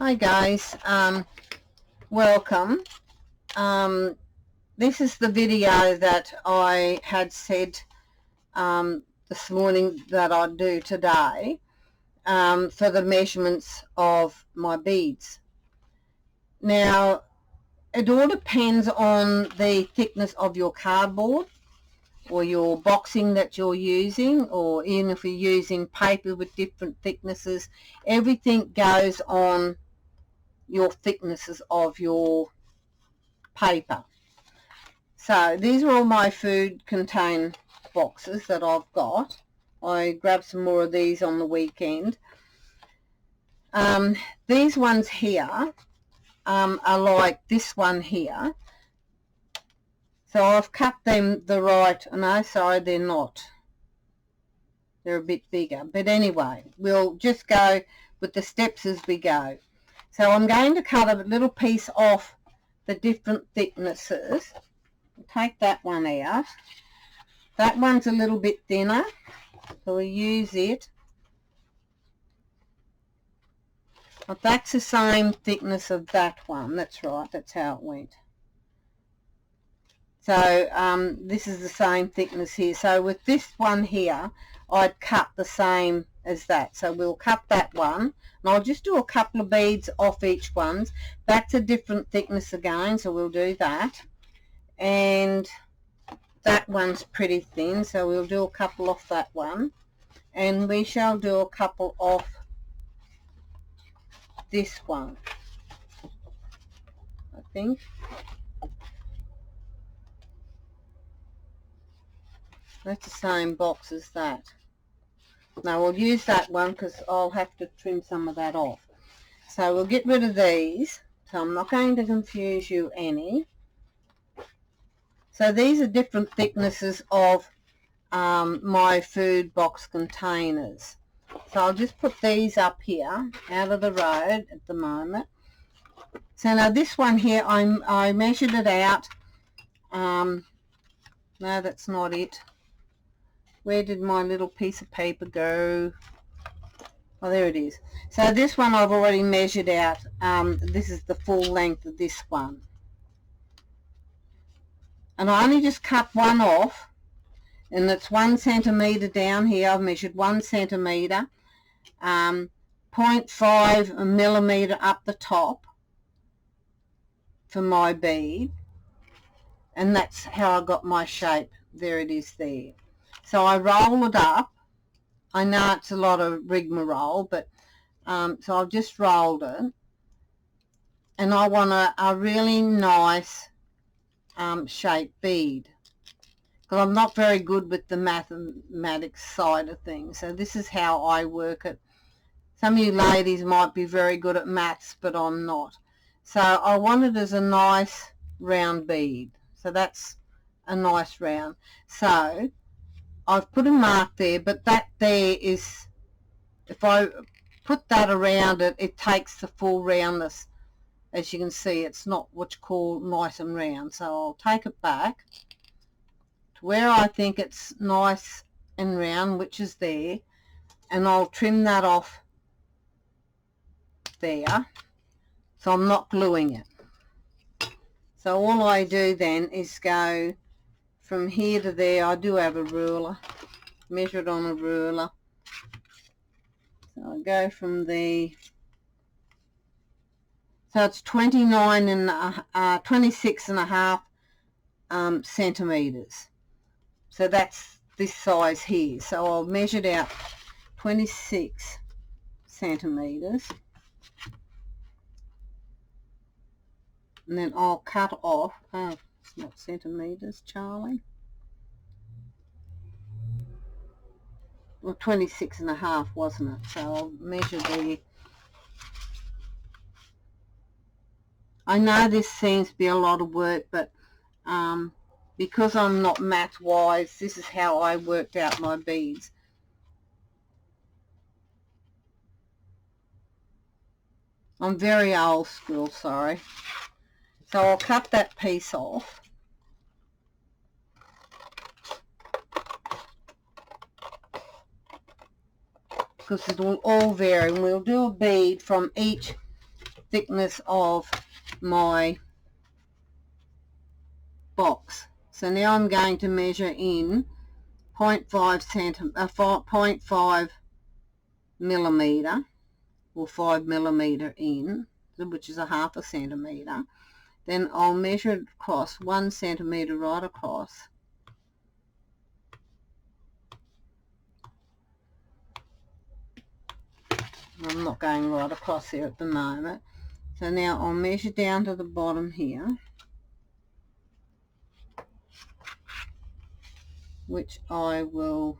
Hi guys, welcome. This is the video that I had said this morning that I'd do today for the measurements of my beads. Now, it all depends on the thickness of your cardboard or your boxing that you're using, or even if you're using paper with different thicknesses. Everything goes on your thicknesses of your paper. So these are all my food contain boxes that I've got. I grabbed some more of these on the weekend. These ones here are like this one here. So I've cut them the right, no, sorry, they're not. They're a bit bigger. But anyway, we'll just go with the steps as we go. So I'm going to cut a little piece off the different thicknesses. I'll take that one out. That one's a little bit thinner, so we'll use it. But that's the same thickness of that one. That's right, that's how it went. So this is the same thickness here. So with this one here, I'd cut the same as that. So we'll cut that one, and I'll just do a couple of beads off each one. That's a different thickness again, so we'll do that. And that one's pretty thin, so we'll do a couple off that one. And we shall do a couple off this one, I think. That's the same box as that. Now we'll use that one because I'll have to trim some of that off. So we'll get rid of these. So I'm not going to confuse you any. So these are different thicknesses of my food box containers. So I'll just put these up here out of the road at the moment. So now this one here, I measured it out. No, that's not it. Where did my little piece of paper go? Oh, there it is. So this one I've already measured out. This is the full length of this one. And I only just cut one off, and it's 1 centimetre down here. I've measured 1 centimetre, 0.5 millimetre up the top for my bead, and that's how I got my shape. There it is there. So I roll it up. I know it's a lot of rigmarole, but so I've just rolled it, and I want a really nice shaped bead, because I'm not very good with the mathematics side of things. So this is how I work it. Some of you ladies might be very good at maths, but I'm not. So I want it as a nice round bead. So that's a nice round. So I've put a mark there, but that there is, if I put that around it, it takes the full roundness. As you can see, it's not what you call nice and round. So I'll take it back to where I think it's nice and round, which is there, and I'll trim that off there, so I'm not gluing it. So all I do then is go from here to there. I do have a ruler, measure it on a ruler. So I go from the, so it's 26 and a half centimetres. So that's this size here. So I'll measure it out 26 centimetres. And then I'll cut off, oh, it's not centimetres, Charlie. Well, 26 and a half, wasn't it? So I'll measure the, I know this seems to be a lot of work, but because I'm not math wise, this is how I worked out my beads. I'm very old school, sorry. So I'll cut that piece off. Because it will all vary, and we'll do a bead from each thickness of my box. So now I'm going to measure in 0.5 millimetre, or 5 millimetre in, which is a half a centimetre. Then I'll measure it across 1 centimetre right across. I'm not going right across here at the moment. So now I'll measure down to the bottom here, which I will,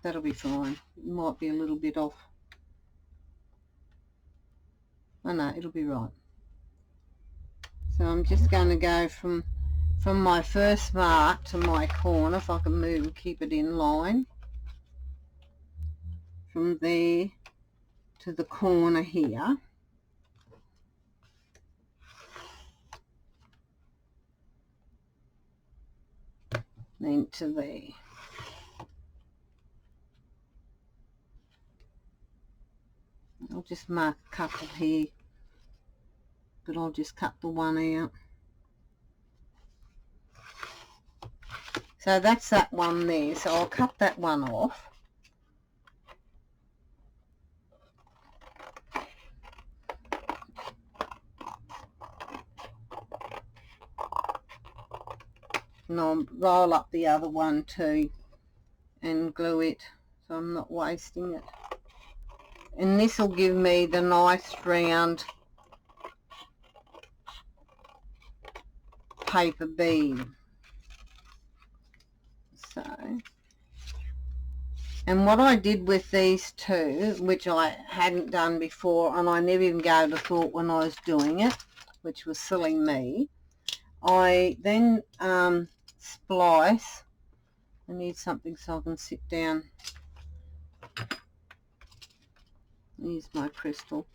that'll be fine. It might be a little bit off. Oh no, it'll be right. So I'm just going to go from my first mark to my corner, if I can move and keep it in line, from there to the corner here. Then to there. I'll just mark a couple here, but I'll just cut the one out. So that's that one there, so I'll cut that one off. And I'll roll up the other one too and glue it so I'm not wasting it. And this will give me the nice round paper bead. So, and what I did with these two, which I hadn't done before, and I never even gave a thought when I was doing it, which was silly me, I then splice. I need something so I can sit down. Use my crystal.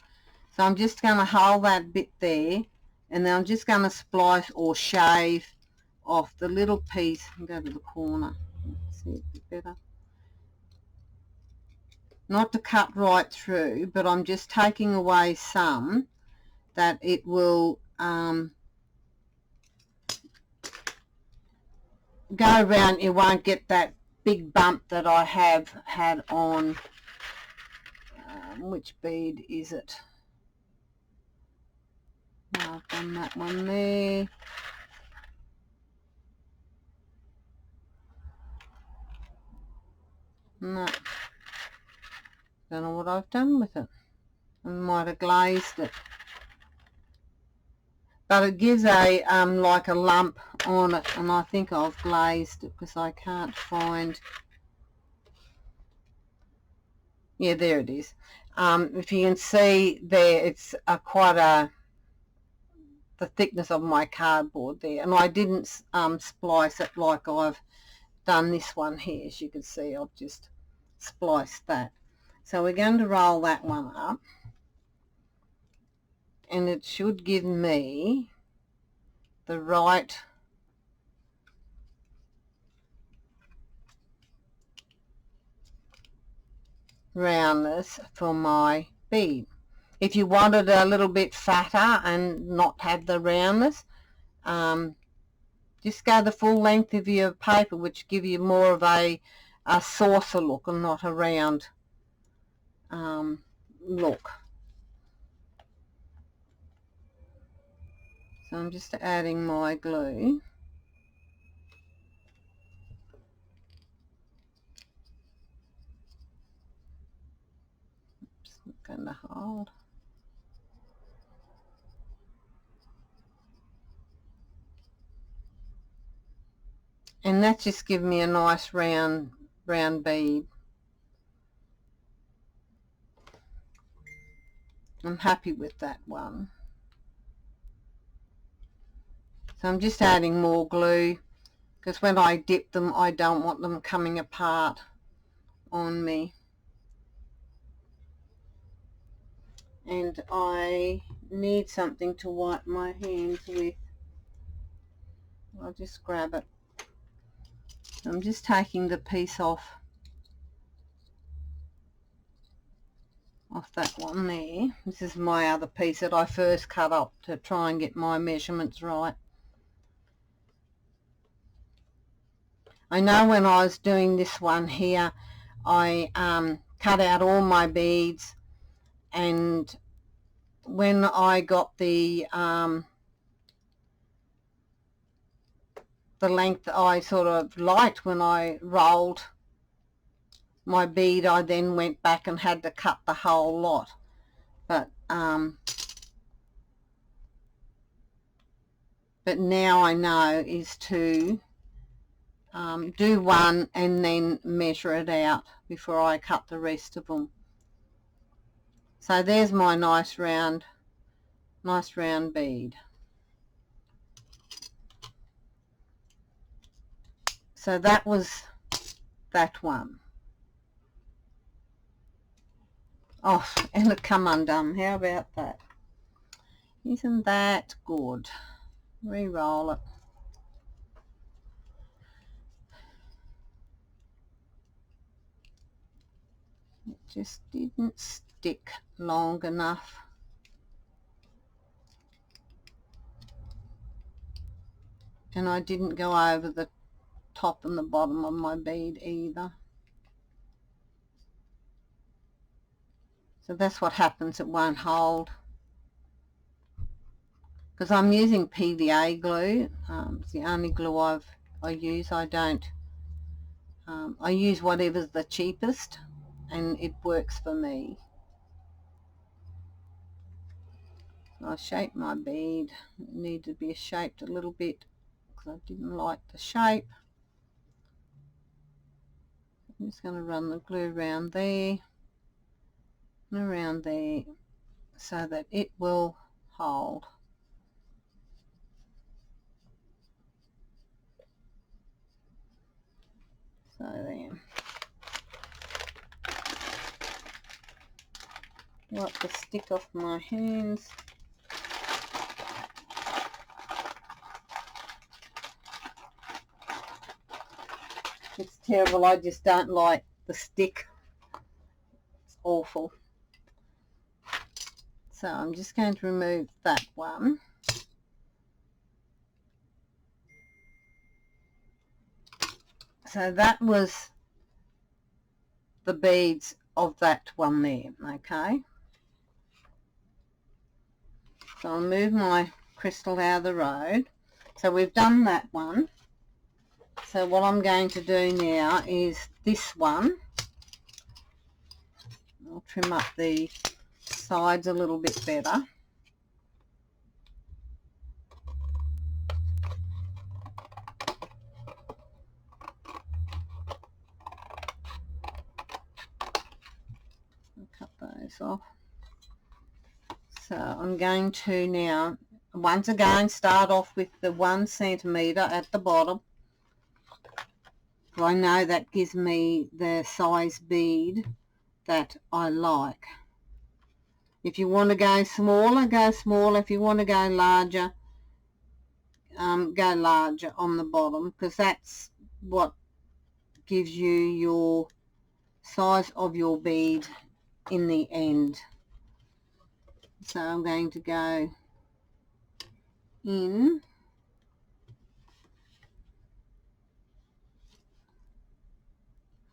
So I'm just going to hold that bit there, and then I'm just going to splice or shave off the little piece and go to the corner. See it a bit better. Not to cut right through, but I'm just taking away some that it will go around. You won't get that big bump that I have had on, which bead is it? I've done that one there. No, don't know what I've done with it. I might have glazed it, but it gives a like a lump on it, and I think I've glazed it because I can't find. Yeah, there it is. If you can see there, it's quite the thickness of my cardboard there, and I didn't splice it like I've done this one here. As you can see, I've just spliced that. So we're going to roll that one up, and it should give me the right roundness for my bead. If you wanted a little bit fatter and not have the roundness, just go the full length of your paper, which give you more of a saucer look and not a round look. So I'm just adding my glue. It's not going to hold. And that just gives me a nice round bead. I'm happy with that one. So I'm just adding more glue, because when I dip them, I don't want them coming apart on me. And I need something to wipe my hands with. I'll just grab it. I'm just taking the piece off off that one there. This is my other piece that I first cut up to try and get my measurements right. I know when I was doing this one here, I cut out all my beads, and when I got the length I sort of liked when I rolled my bead, I then went back and had to cut the whole lot. But now I know is to do one and then measure it out before I cut the rest of them. So there's my nice round bead. So that was that one. Oh, and it come undone. How about that? Isn't that good? Re-roll it. It just didn't stick long enough. And I didn't go over the top and the bottom of my bead either. So that's what happens, it won't hold. Because I'm using PVA glue. It's the only glue I use. I don't. I use whatever's the cheapest, and it works for me. I shaped my bead. It needed to be shaped a little bit because I didn't like the shape. I'm just going to run the glue around there and around there so that it will hold. So there. Wipe the stick off my hands. It's terrible. I just don't like the stick. It's awful. So I'm just going to remove that one. So that was the beads of that one there, okay? So I'll move my crystal out of the road. So we've done that one. So what I'm going to do now is this one. I'll trim up the sides a little bit better. I'll cut those off. So I'm going to now, once again, start off with the 1 centimetre at the bottom. I know that gives me the size bead that I like. If you want to go smaller, go smaller. If you want to go larger, go larger on the bottom, because that's what gives you your size of your bead in the end. So I'm going to go in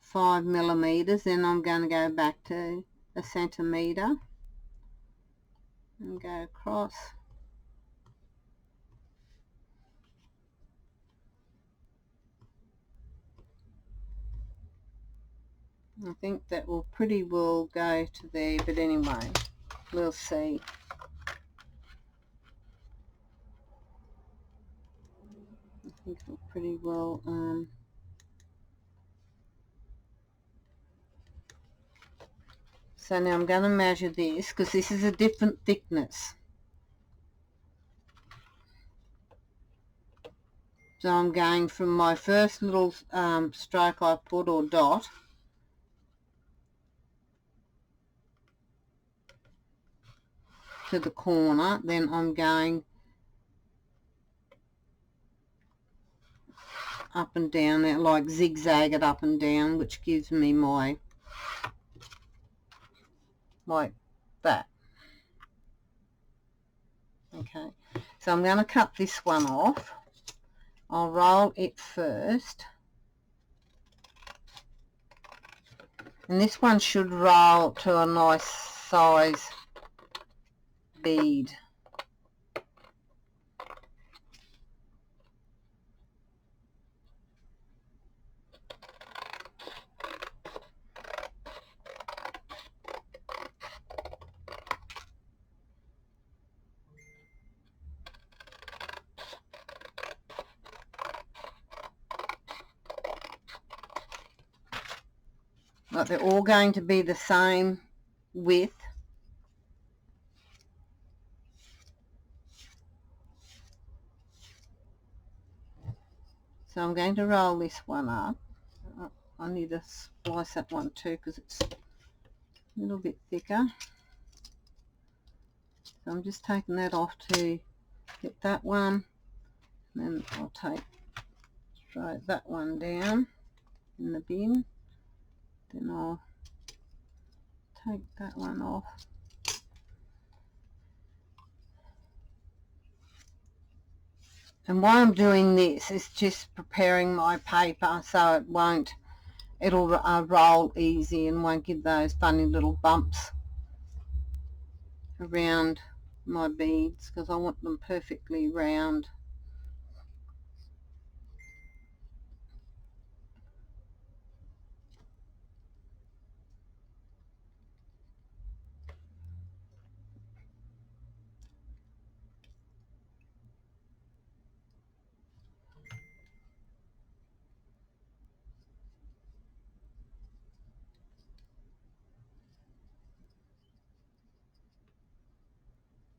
five millimeters, then I'm going to go back to a centimetre and go across. I think that will pretty well go to there, but anyway, we'll see. I think it'll pretty well so now I'm going to measure this because this is a different thickness. So I'm going from my first little stroke I put, or dot, to the corner, then I'm going up and down there, like zigzag it up and down, which gives me my like that. Okay, so I'm going to cut this one off. I'll roll it first, and this one should roll to a nice size bead. But they're all going to be the same width. So I'm going to roll this one up. I need to splice that one too because it's a little bit thicker. So I'm just taking that off to get that one. And then I'll throw that one down in the bin. Then I'll take that one off. And why I'm doing this is just preparing my paper so it'll roll easy and won't give those funny little bumps around my beads, because I want them perfectly round.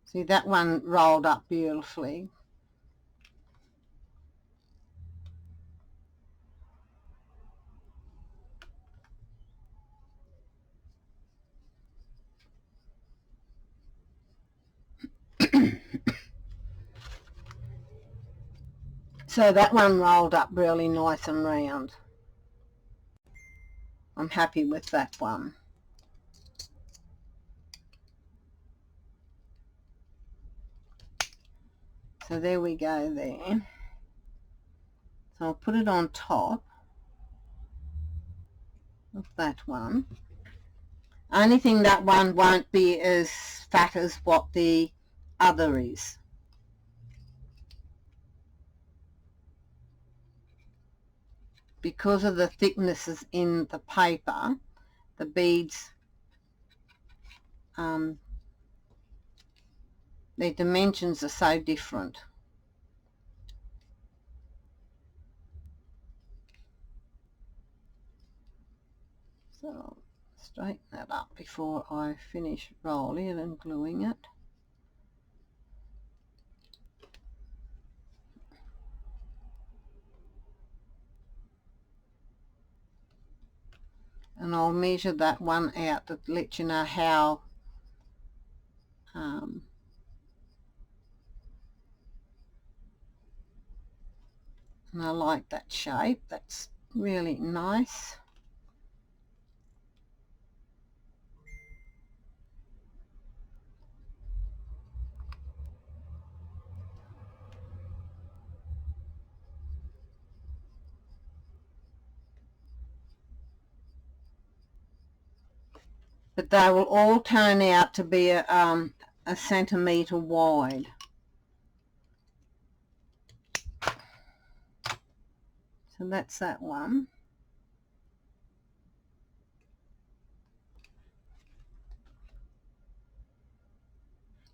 See, that one rolled up beautifully. So that one rolled up really nice and round. I'm happy with that one. So there we go there. So I'll put it on top of that one. Only thing, that one won't be as fat as what the other is. Because of the thicknesses in the paper, the beads, their dimensions are so different. So I'll straighten that up before I finish rolling it and gluing it. And I'll measure that one out to let you know how and I like that shape. That's really nice. But they will all turn out to be a centimetre wide. So that's that one.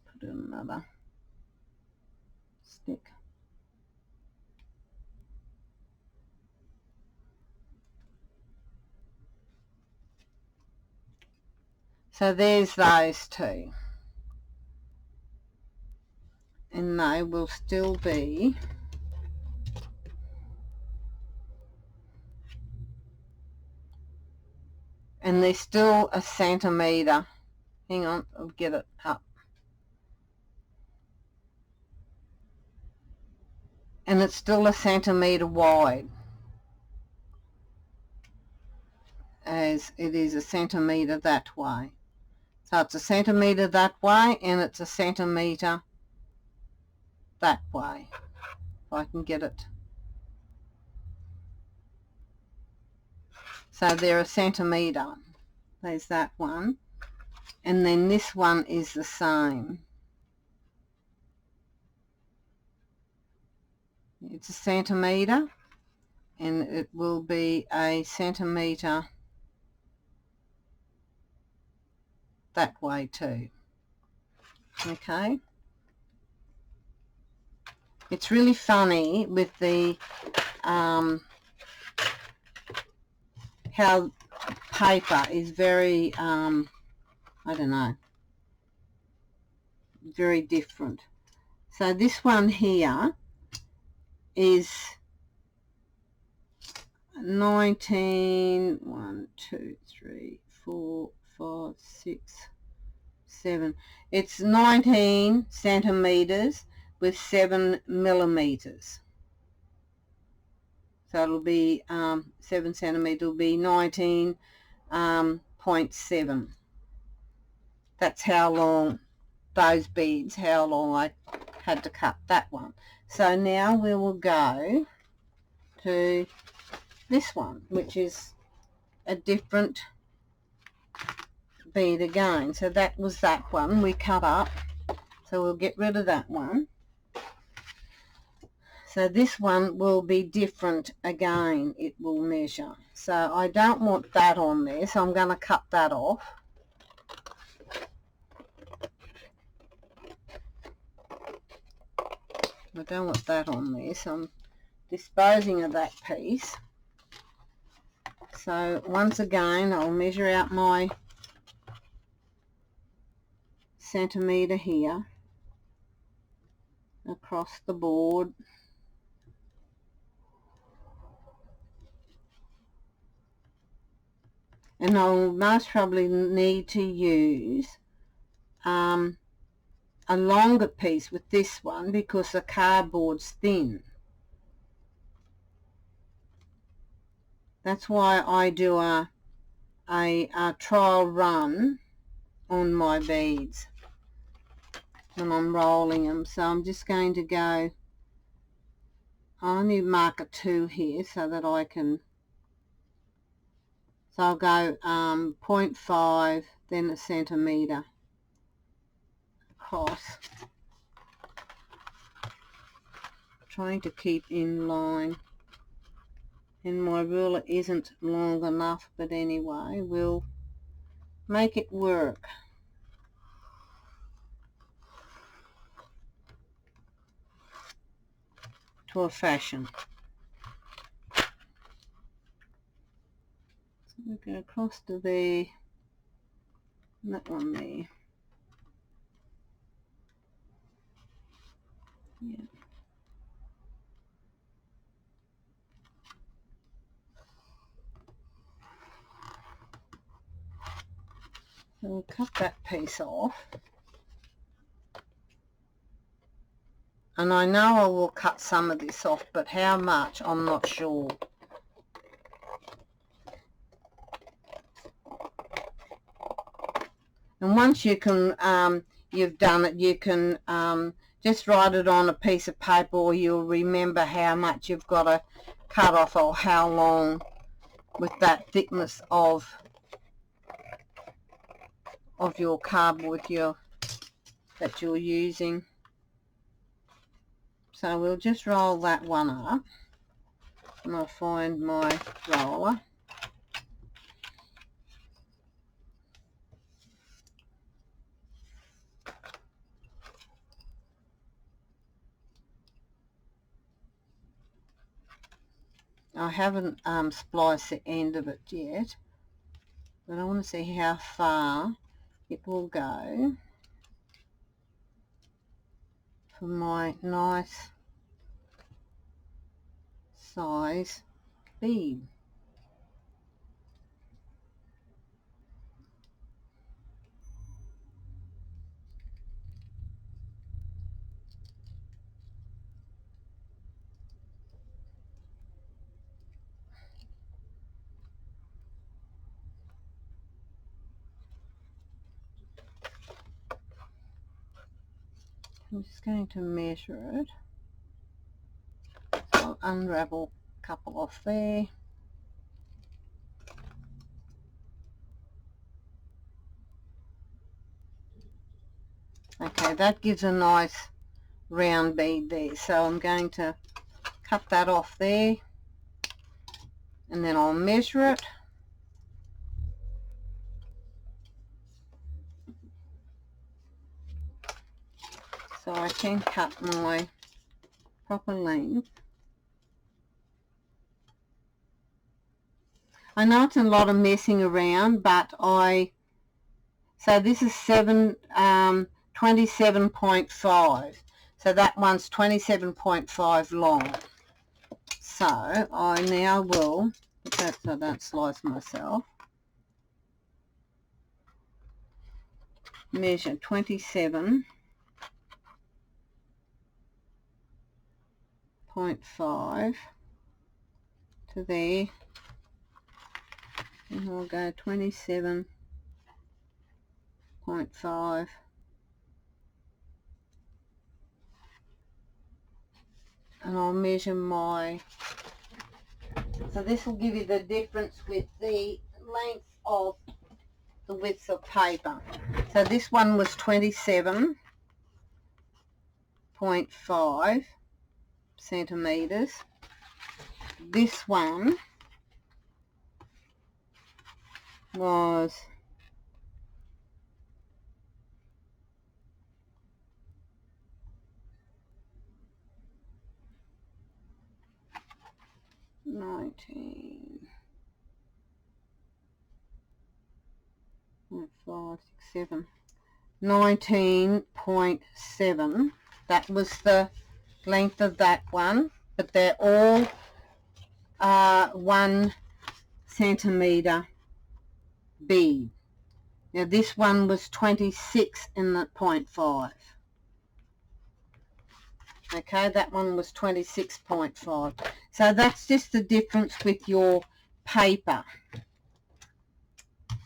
Put another stick. So there's those two. And they will still be and they're still a centimetre. Hang on, I'll get it up. And it's still a centimetre wide, as it is a centimetre that way. So it's a centimetre that way and it's a centimetre that way. If I can get it. So they're a centimetre. There's that one. And then this one is the same. It's a centimetre and it will be a centimetre that way too. Okay. It's really funny with the how paper is very I don't know, very different. So this one here is 19, 1, 2, 3, 4, 5, 6, 7. It's 19 centimetres with 7 millimetres. So it'll be 7 centimetres will be 19.7. That's how long those beads, how long I had to cut that one. So now we will go to this one, which is a different bead again. So that was that one we cut up. So we'll get rid of that one. So this one will be different again. It will measure. So I don't want that on there, so I'm going to cut that off. I don't want that on there, so I'm disposing of that piece. So once again, I'll measure out my centimetre here across the board. And I'll most probably need to use a longer piece with this one because the cardboard's thin. That's why I do a trial run on my beads when I'm rolling them. So I'm just going to go, I only mark a 2 here so that I can, so I'll go 0.5, then a centimetre across, trying to keep in line. And my ruler isn't long enough, but anyway, we'll make it work. To a fashion. So we go across to there, and that one there. Yeah. So we'll cut that piece off. And I know I will cut some of this off, but how much, I'm not sure. And once you can, you've done it, you can just write it on a piece of paper, or you'll remember how much you've got to cut off or how long with that thickness of your cardboard that you're using. So we'll just roll that one up, and I'll find my roller. I haven't spliced the end of it yet, but I want to see how far it will go for my nice size bead. I'm just going to measure it. So I'll unravel a couple off there. Okay, that gives a nice round bead there. So I'm going to cut that off there, and then I'll measure it. So I can cut my proper length. I know it's a lot of messing around, but so this is 27.5. So that one's 27.5 long. So I now will, put that so I don't slice myself, measure 27.5 to there, and I'll go 27.5 and I'll measure my, so this will give you the difference with the length of the width of paper. So this one was 27.5 centimeters. This one was 19.7. That was the length of that one, but they're all 1 centimeter bead. Now this one was 26.5. Okay, that one was 26.5. So that's just the difference with your paper.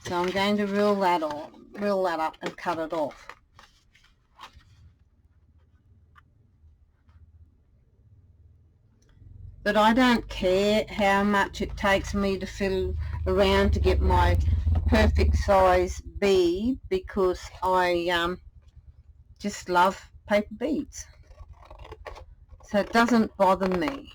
So I'm going to reel that up and cut it off. But I don't care how much it takes me to fiddle around to get my perfect size bead, because I just love paper beads. So it doesn't bother me.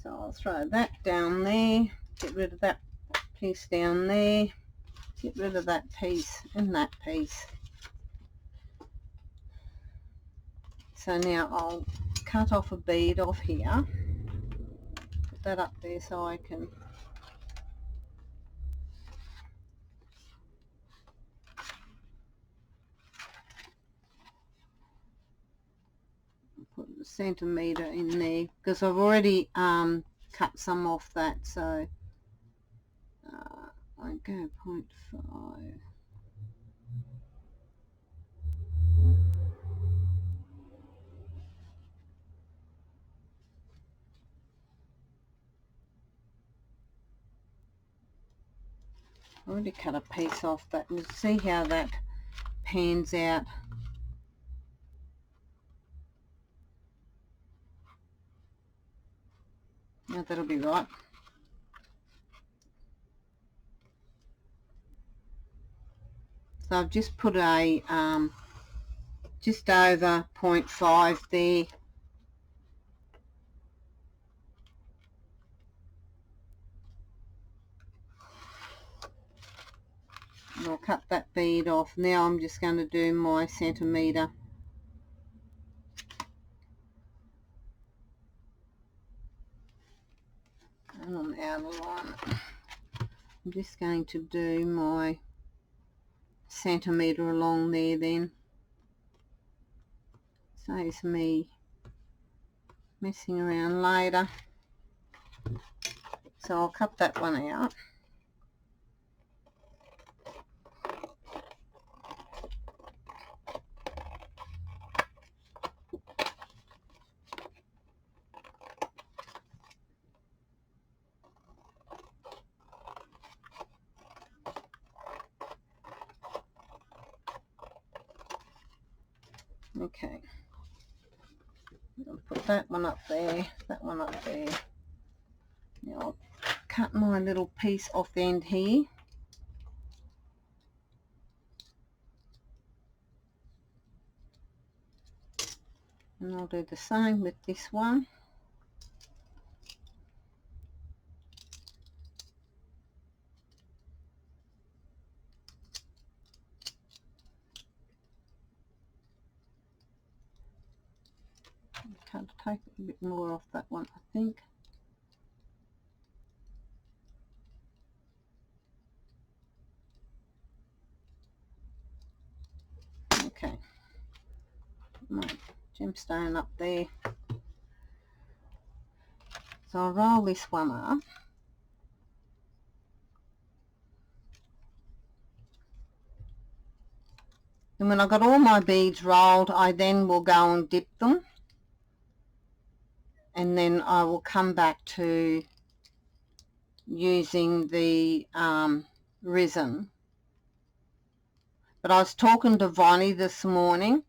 So I'll throw that down there, get rid of that piece down there, get rid of that piece and that piece. So now I'll cut off a bead off here, put that up there so I can put a centimetre in there, because I've already cut some off that. So I go 0.5. I already cut a piece off that. We'll see how that pans out. Now that'll be right. So I've just put a just over 0.5 there. And I'll cut that bead off. Now I'm just going to do my centimetre. And I'm out of line. I'm just going to do my centimetre along there then. Saves me messing around later. So I'll cut that one out. Okay, I'll put that one up there, that one up there. Now I'll cut my little piece off the end here. And I'll do the same with this one. I'll take a bit more off that one, I think. Okay, my gemstone up there. So I'll roll this one up. And when I've got all my beads rolled, I then will go and dip them. And then I will come back to using the resin. But I was talking to Vonnie this morning.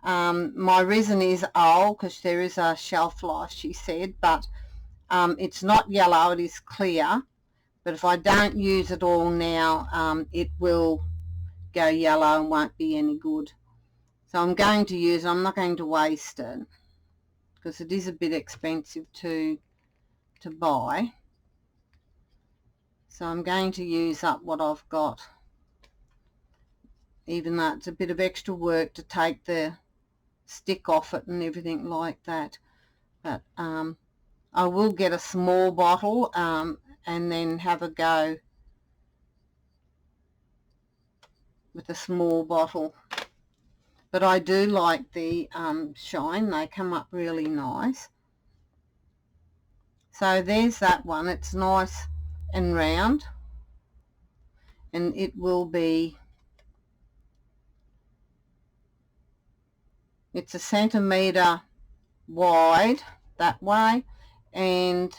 My resin is old because there is a shelf life, she said, but it's not yellow, it is clear. But if I don't use it all now, it will go yellow and won't be any good. So I'm going to use it. I'm not going to waste it because it is a bit expensive to buy. So I'm going to use up what I've got, even though it's a bit of extra work to take the stick off it and everything like that. But I will get a small bottle and then have a go with a small bottle. But I do like the shine. They come up really nice. So there's that one. It's nice and round, and it will be, it's a centimetre wide that way and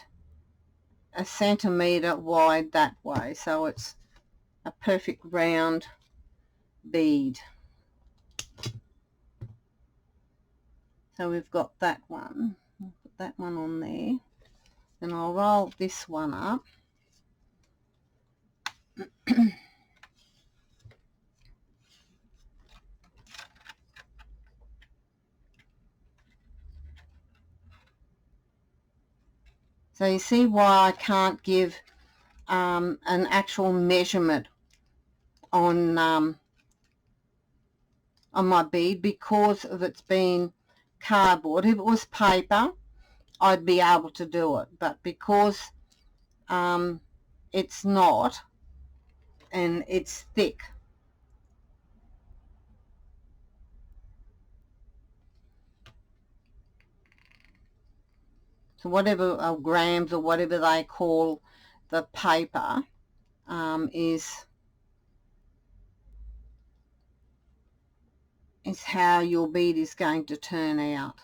a centimetre wide that way, so it's a perfect round bead. So we've got that one. I'll put that one on there. Then I'll roll this one up. So you see why I can't give an actual measurement on my bead, because of it's being cardboard. If it was paper, I'd be able to do it, but because it's not, and it's thick, so whatever grams or whatever they call the paper is how your bead is going to turn out.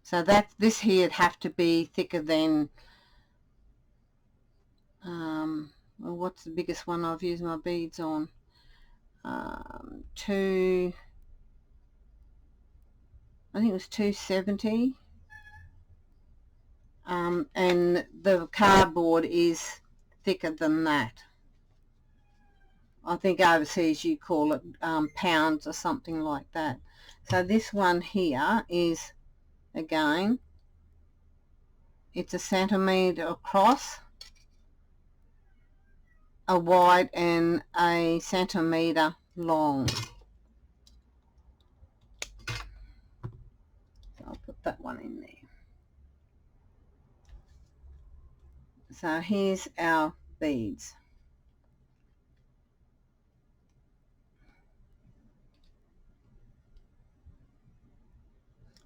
So that this here would have to be thicker than well, what's the biggest one I've used my beads on? I think it was 270. And the cardboard is thicker than that. I think overseas you call it pounds or something like that. So this one here is, again, it's a centimetre across, a wide, and a centimetre long. So I'll put that one in there. So here's our beads.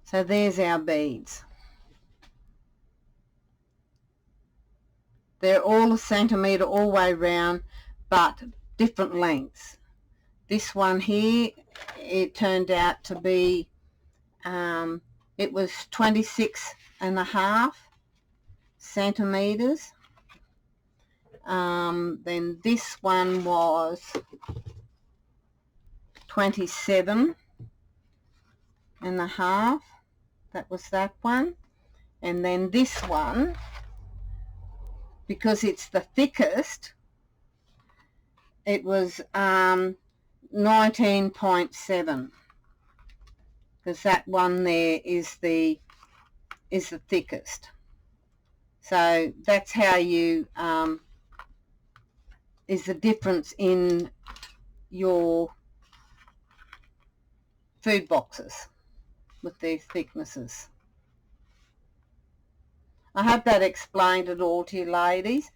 So there's our beads. They're all a centimetre all the way round, but different lengths. This one here, it turned out to be, it was 26.5 centimetres. Then this one was 27.5. That was that one. And then this one, because it's the thickest, it was 19.7, because that one there is the thickest. So that's how you is the difference in your food boxes with their thicknesses. I hope that explained it all to you, ladies.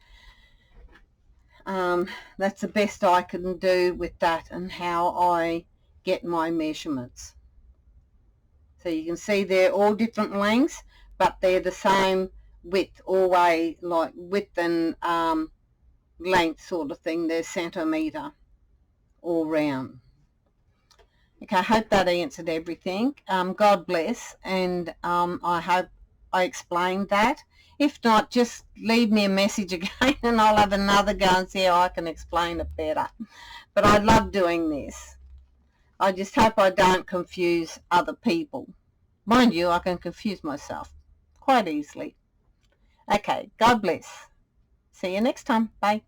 That's the best I can do with that and how I get my measurements. So you can see they're all different lengths, but they're the same width, always, like width and length sort of thing. They're centimetre all round. Okay, I hope that answered everything. God bless, and I hope I explained that. If not, just leave me a message again and I'll have another go and see how I can explain it better. But I love doing this. I just hope I don't confuse other people. Mind you, I can confuse myself quite easily. Okay, God bless. See you next time. Bye.